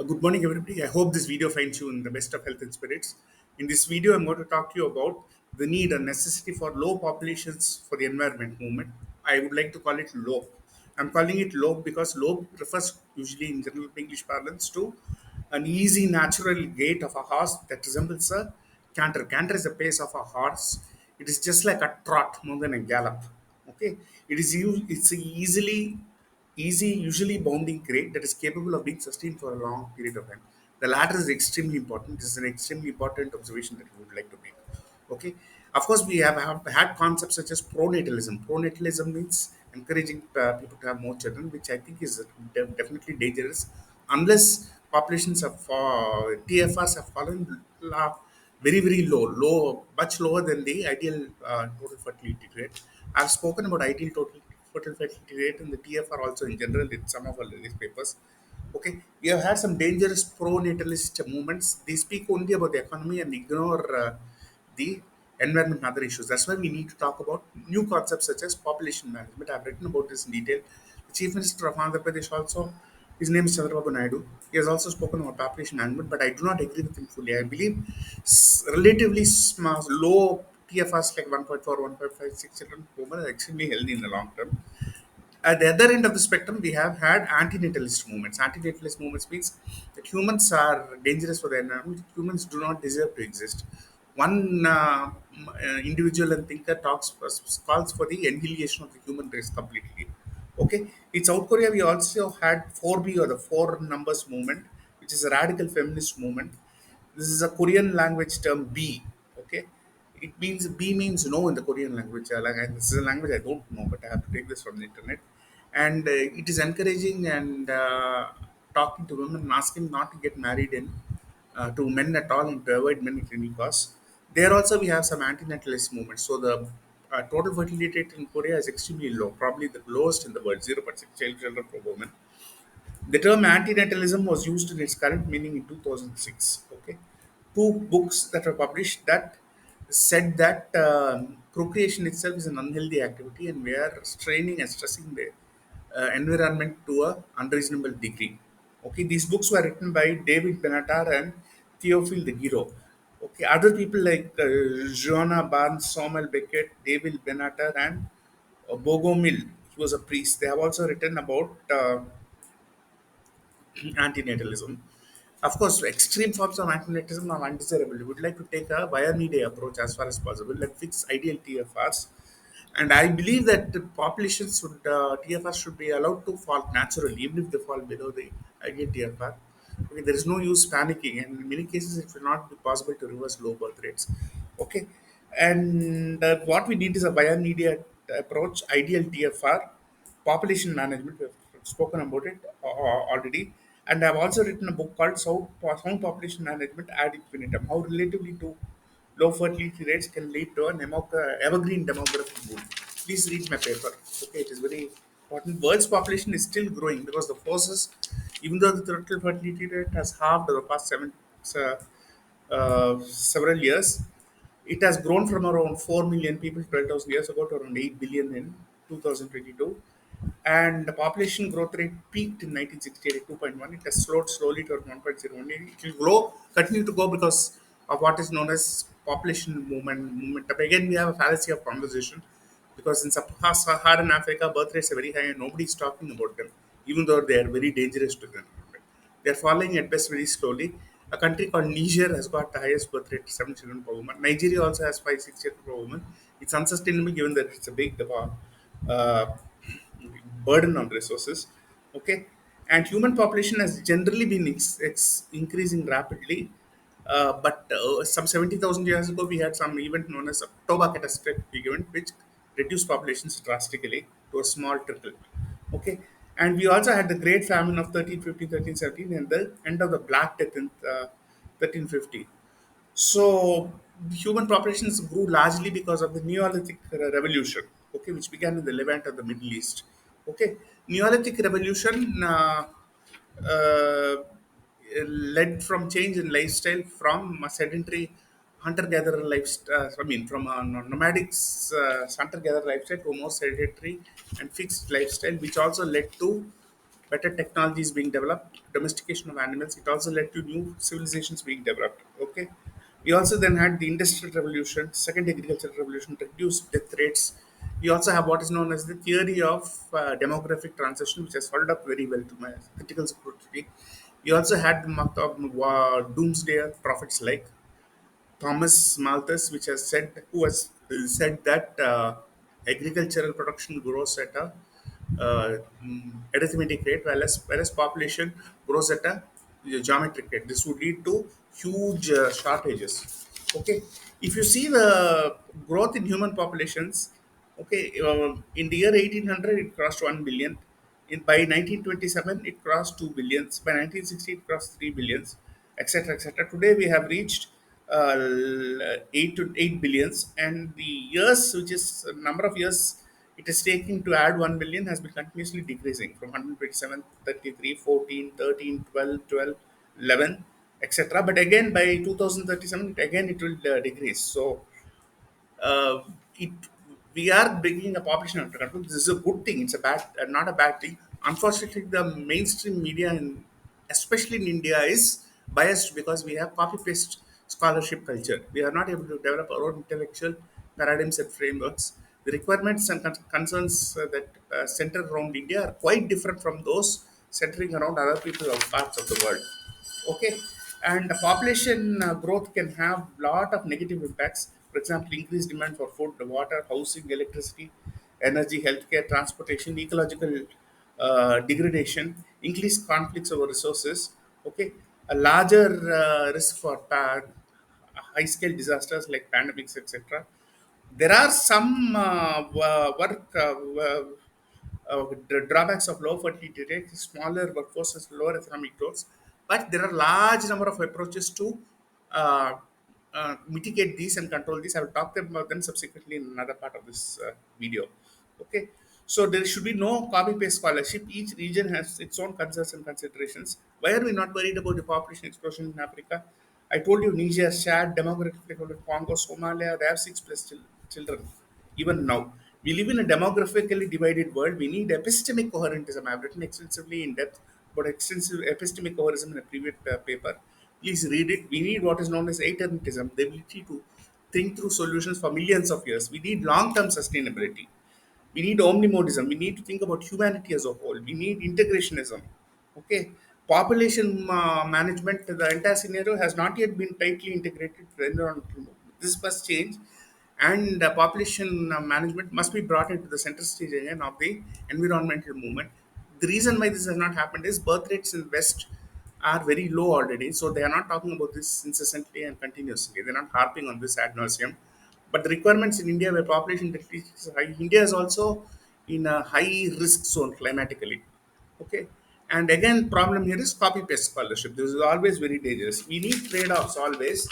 Good morning, everybody. I hope this video finds you in the best of health and spirits. In this video, I'm going to talk to you about the need and necessity for low populations for the environment movement. I would like to call it LOPE. I'm calling it LOPE because LOPE refers usually in general English parlance to an easy, natural gait of a horse that resembles a canter. Canter is the pace of a horse. It is just like a trot more than a gallop. Okay, it's a easy, usually bounding crate that is capable of being sustained for a long period of time. The latter is extremely important. This is an extremely important observation that we would like to make. Okay, of course, we have had concepts such as pronatalism. Pronatalism means encouraging people to have more children, which I think is definitely dangerous unless populations of TFRs have fallen very low, much lower than the ideal total fertility rate. I've spoken about ideal total fertility rate and the TFR also in general in some of our latest papers. Okay, we have had some dangerous pro-natalist movements. They speak only about the economy and ignore the environment and other issues. That's why we need to talk about new concepts such as population management. I've written about this in detail. The Chief Minister of Andhra Pradesh also, his name is Chandrababu Naidu. He has also spoken about population management, but I do not agree with him fully. I believe relatively small, low TFRs like 1.4, 1.56 children per woman are extremely healthy in the long term. At the other end of the spectrum, we have had antinatalist movements. Antinatalist movements means that humans are dangerous for the environment. Humans do not deserve to exist. One individual and thinker calls for the annihilation of the human race completely. Okay, in South Korea, we also had 4B or the four numbers movement, which is a radical feminist movement. This is a Korean language term B. Okay, it means B means no in the Korean language. This is a language I don't know, but I have to take this from the internet. And it is encouraging and talking to women and asking not to get married in to men at all and to avoid men at any cost. There also we have some antinatalist movements. So the total fertility rate in Korea is extremely low, probably the lowest in the world, 0.6 children per woman. The term antinatalism was used in its current meaning in 2006. Okay, two books that were published that said that procreation itself is an unhealthy activity, and we are straining and stressing the environment to a unreasonable degree. Okay, these books were written by David Benatar and Theophile de Giro. Okay, other people like Joanna Barnes, Samuel Beckett, David Benatar, and Bogomil. He was a priest. They have also written about antinatalism. Of course, extreme forms of antinatalism are undesirable. We would like to take a via media approach as far as possible, like fix ideal TFRs. And I believe that the populations should, TFRs should be allowed to fall naturally, even if they fall below the ideal TFR. Okay, there is no use panicking, and in many cases, it will not be possible to reverse low birth rates. Okay, and what we need is a via media approach, ideal TFR, population management. We've spoken about it already, and I've also written a book called Sound Population Management ad infinitum: How relatively to low fertility rates can lead to an evergreen demographic boom. Please read my paper. Okay, it is very important. World's population is still growing because the forces, even though the total fertility rate has halved over the past uh, several years, it has grown from around 4 million people 12,000 years ago to around 8 billion in 2022. And the population growth rate peaked in 1968 at 2.1. It has slowed slowly to 1.01. It will grow, continue to go because of what is known as population movement. But again, we have a fallacy of conversation because in Sub-Saharan Africa, birth rates are very high and nobody is talking about them, even though they are very dangerous to the environment. They are falling at best very slowly. A country called Niger has got the highest birth rate, 7 children per woman. Nigeria also has 5, 6 children per woman. It's unsustainable given that it's a big burden on resources. Okay, and human population has generally been increasing rapidly. But some 70,000 years ago, we had some event known as October catastrophic event, which reduced populations drastically to a small trickle. Okay, and we also had the Great Famine of 1350, 1317, and the end of the Black Death in 1350. So human populations grew largely because of the Neolithic revolution, okay, which began in the Levant of the Middle East. Okay, Neolithic revolution uh, led from change in lifestyle from a sedentary hunter-gatherer lifestyle. I mean, from a nomadic hunter-gatherer lifestyle to a more sedentary and fixed lifestyle, which also led to better technologies being developed, domestication of animals. It also led to new civilizations being developed. Okay, we also then had the industrial revolution, second agricultural revolution, reduced death rates. We also have what is known as the theory of demographic transition, which has held up very well to my critical scrutiny. We also had the doomsday prophets like Thomas Malthus, which has said, who has said that agricultural production grows at a arithmetic rate, whereas population grows at a geometric rate. This would lead to huge shortages. Okay, if you see the growth in human populations, okay, in the year 1800 it crossed 1 billion. By 1927 it crossed 2 billions. By 1960 it crossed 3 billions, etc., etc. Today we have reached 8 billions, and the years, which is number of years it is taking to add 1 billion, has been continuously decreasing from 127, 33, 14, 13, 12, 12, 11, etc. But again by 2037 it will decrease. So uh, it we are bringing a population under control. This is a good thing. It's a bad, not a bad thing. Unfortunately, the mainstream media, especially in India, is biased because we have copy paste scholarship culture. We are not able to develop our own intellectual paradigms and frameworks. The requirements and concerns that center around India are quite different from those centering around other people of parts of the world. Okay, and the population growth can have lot of negative impacts. For example, increased demand for food, water, housing, electricity, energy, healthcare, transportation, ecological degradation, increased conflicts over resources. Okay, a larger risk for high scale disasters like pandemics, etc. There are some drawbacks of low fertility rate, smaller workforces, lower economic growth, but there are large number of approaches to uh, mitigate these and control these. I will talk about them subsequently in another part of this video. Okay, so there should be no copy paste scholarship. Each region has its own concerns and considerations. Why are we not worried about the population explosion in Africa? I told you Niger, Chad, Democratic Republic of Congo, Somalia, they have six plus children even now. We live in a demographically divided world. We need epistemic coherentism. I've written extensively in depth about extensive epistemic coherentism in a previous paper. Please read it. We need what is known as eternitism, the ability to think through solutions for millions of years. We need long term sustainability. We need omnimodism. We need to think about humanity as a whole. We need integrationism. Okay. Population management, the entire scenario has not yet been tightly integrated to the environmental movement. This must change, and population management must be brought into the center stage again of the environmental movement. The reason why this has not happened is birth rates in West are very low already, so they are not talking about this incessantly and continuously. They're not harping on this ad nauseum. But the requirements in India, where population density is high, India is also in a high risk zone climatically. Okay, and again, problem here is copy paste scholarship. This is always very dangerous. We need trade offs always,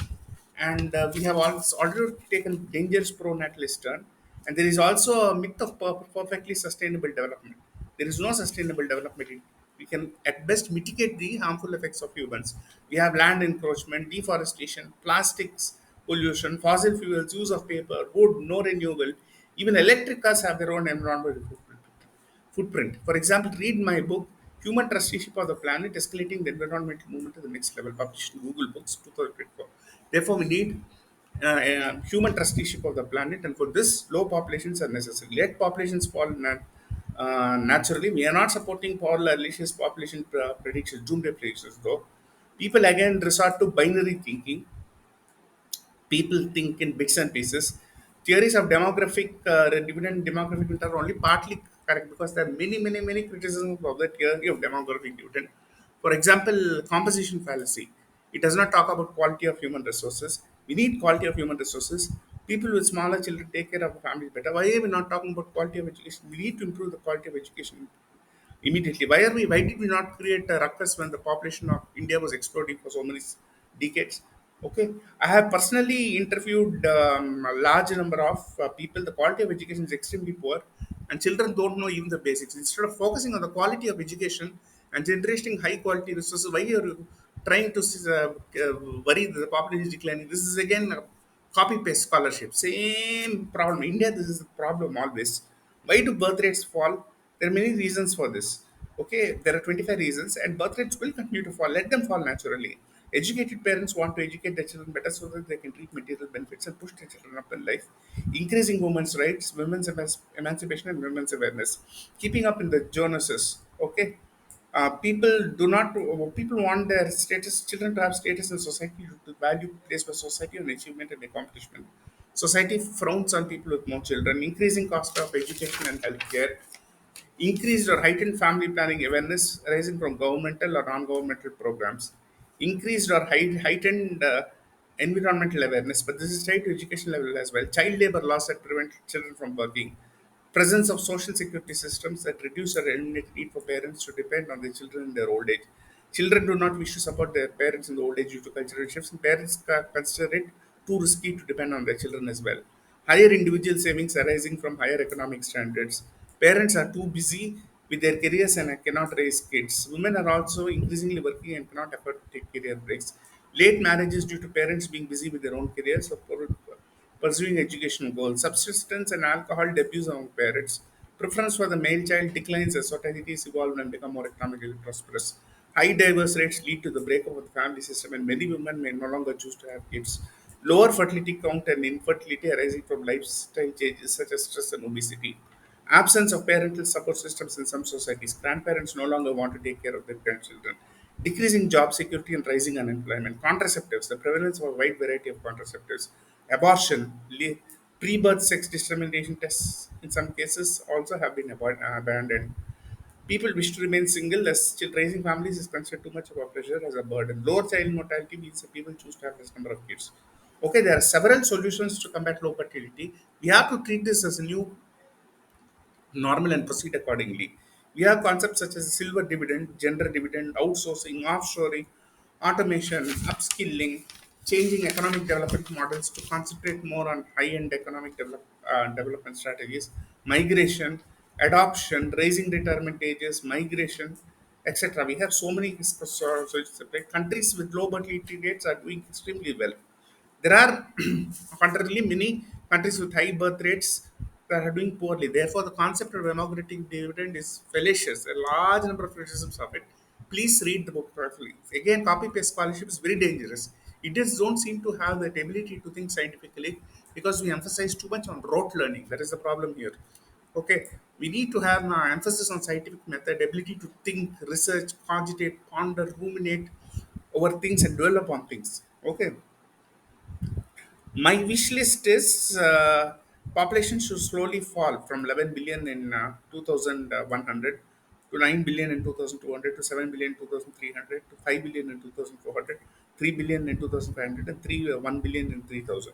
and we have already taken dangerous pro-natalist turn. And there is also a myth of perfectly sustainable development. There is no sustainable development. We can at best mitigate the harmful effects of humans. We have land encroachment, deforestation, plastics pollution, fossil fuels, use of paper, wood, no renewable. Even electric cars have their own environmental footprint. For example, read my book, Human Trusteeship of the Planet, Escalating the Environmental Movement to the Next Level, published in Google Books 2024. Therefore, we need human trusteeship of the planet, and for this, low populations are necessary. Let populations fall naturally. We are not supporting Paul Alicia's population predictions, doomsday predictions, though. People again resort to binary thinking. People think in bits and pieces. Theories of demographic dividend demographic return are only partly correct because there are many criticisms of the theory of demographic dividend. For example, composition fallacy. It does not talk about quality of human resources. We need quality of human resources. People with smaller children take care of the families better. Why are we not talking about quality of education? We need to improve the quality of education immediately. Why did we not create a ruckus when the population of India was exploding for so many decades? Okay, I have personally interviewed a large number of people. The quality of education is extremely poor, and children don't know even the basics. Instead of focusing on the quality of education and generating high quality resources, why are you trying to worry that the population is declining? This is again a copy paste scholarship. Same problem. India, this is the problem always. Why do birth rates fall? There are many reasons for this. Okay, there are 25 reasons, and birth rates will continue to fall. Let them fall naturally. Educated parents want to educate their children better so that they can reap material benefits and push their children up in life. Increasing women's rights, women's emancipation, and women's awareness. Keeping up in the Jonases. Okay, people do not. People want their status, children to have status in society, to value placed by society on achievement and accomplishment. Society frowns on people with more children. Increasing cost of education and healthcare. Increased or heightened family planning awareness arising from governmental or non-governmental programs. Increased or heightened environmental awareness, but this is tied to education level as well. Child labor laws that prevent children from working. Presence of social security systems that reduce or eliminate need for parents to depend on their children in their old age. Children do not wish to support their parents in the old age due to cultural shifts, and parents consider it too risky to depend on their children as well. Higher individual savings arising from higher economic standards. Parents are too busy with their careers and cannot raise kids. Women are also increasingly working and cannot afford to take career breaks. Late marriages due to parents being busy with their own careers or pursuing educational goals. Subsistence and alcohol abuse among parents. Preference for the male child declines as societies evolve and become more economically prosperous. High divorce rates lead to the breakup of the family system, and many women may no longer choose to have kids. Lower fertility count and infertility arising from lifestyle changes such as stress and obesity. Absence of parental support systems in some societies. Grandparents no longer want to take care of their grandchildren. Decreasing job security and rising unemployment. Contraceptives. The prevalence of a wide variety of contraceptives. Abortion. Pre-birth sex discrimination tests in some cases also have been abandoned. People wish to remain single as still raising families is considered too much of a pressure as a burden. Lower child mortality means that people choose to have less number of kids. Okay, there are several solutions to combat low fertility. We have to treat this as a new normal and proceed accordingly. We have concepts such as silver dividend, gender dividend, outsourcing, offshoring, automation, upskilling, changing economic development models to concentrate more on high-end economic development strategies, migration, adoption, raising retirement ages, migration, etc. We have so many countries with low fertility rates are doing extremely well. There are contrarily many countries with high birth rates that are doing poorly. Therefore, the concept of democratic dividend is fallacious. A large number of criticisms of it. Please read the book carefully. Again, copy paste scholarship is very dangerous. It just don't seem to have that ability to think scientifically because we emphasize too much on rote learning. That is the problem here. Okay, we need to have emphasis on scientific method, ability to think, research, cogitate, ponder, ruminate over things and dwell upon things. Okay, my wish list is population should slowly fall from 11 billion in 2100 to 9 billion in 2200 to 7 billion in 2300 to 5 billion in 2400, 3 billion in 2500 and 1 billion in 3000.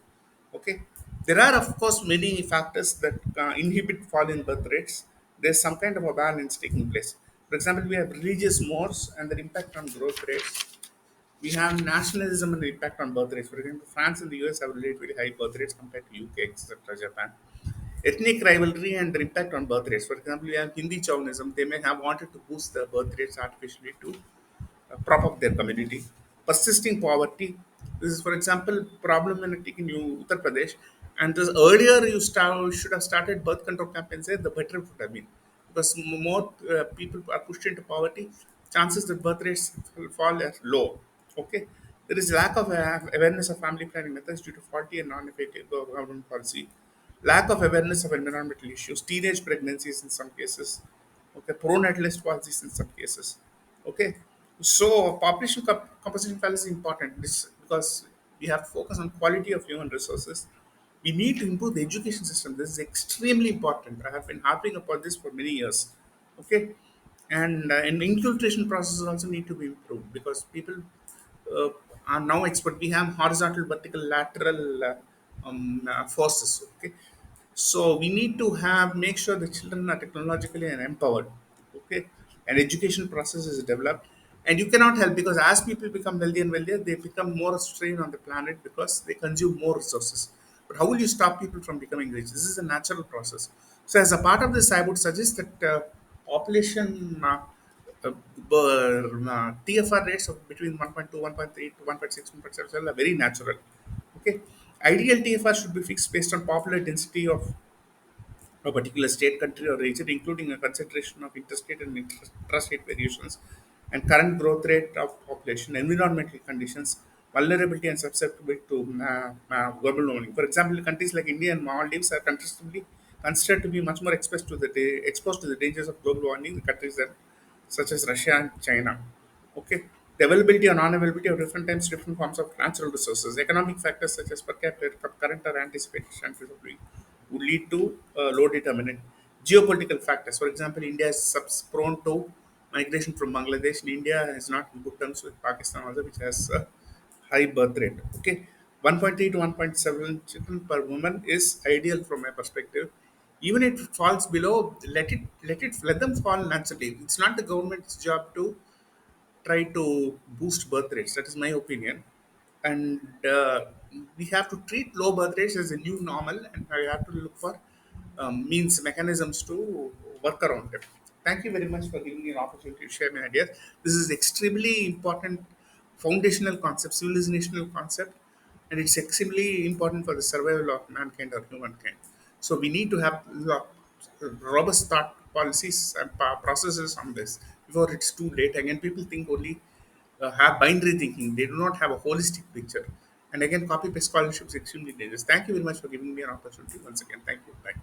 Okay, there are of course many factors that inhibit fall in birth rates. There's some kind of a balance taking place. For example, we have religious mores and their impact on growth rates. We have nationalism and the impact on birth rates. For example, France and the US have relatively high birth rates compared to UK, etc., Japan. Ethnic rivalry and the impact on birth rates. For example, we have Hindi chauvinism. They may have wanted to boost the birth rates artificially to prop up their community. Persisting poverty. This is, for example, problematic in Uttar Pradesh. And this earlier should have started birth control campaigns there, the better it would have been. Because more people are pushed into poverty, chances that birth rates will fall are low. Okay. There is lack of awareness of family planning methods due to faulty and non-effective government policy. Lack of awareness of environmental issues, teenage pregnancies in some cases, okay, pronatalist policies in some cases. Okay, so population composition fallacy is important because we have to focus on quality of human resources. We need to improve the education system. This is extremely important. I have been harping upon this for many years. Okay, and infiltration processes also need to be improved because people uh, are now expert. We have horizontal, vertical, lateral forces. Okay, so we need to have make sure the children are technologically and empowered. Okay, and education process is developed, and you cannot help because as people become wealthy and wealthier, they become more strain on the planet because they consume more resources. But how will you stop people from becoming rich? This is a natural process. So as a part of this, I would suggest that population. Uh, TFR rates of between 1.2, 1.3 to 1.6, 1.7 are very natural. Okay. Ideal TFR should be fixed based on popular density of a particular state, country, or region, including a consideration of interstate and intrastate variations, and current growth rate of population, environmental conditions, vulnerability and susceptibility to global warming. For example, countries like India and Maldives are consistently considered to be much more exposed to the dangers of global warming than countries that, such as Russia and China. Okay. The availability or non-availability of different times, different forms of natural resources, economic factors such as per capita, current or anticipated chances of doing would lead to low determinant. Geopolitical factors, for example, India is prone to migration from Bangladesh. And India is not in good terms with Pakistan also, which has a high birth rate. Okay, 1.3 to 1.7 children per woman is ideal from my perspective. Even if it falls below, let them fall naturally. It's not the government's job to try to boost birth rates. That is my opinion. And we have to treat low birth rates as a new normal, and we have to look for means, mechanisms to work around it. Thank you very much for giving me an opportunity to share my ideas. This is extremely important, foundational concept, civilizational concept, and it's extremely important for the survival of mankind or humankind. So we need to have robust thought policies and processes on this before it's too late. Again, people think only have binary thinking. They do not have a holistic picture. And again, copy paste scholarship is extremely dangerous. Thank you very much for giving me an opportunity once again. Thank you. Bye.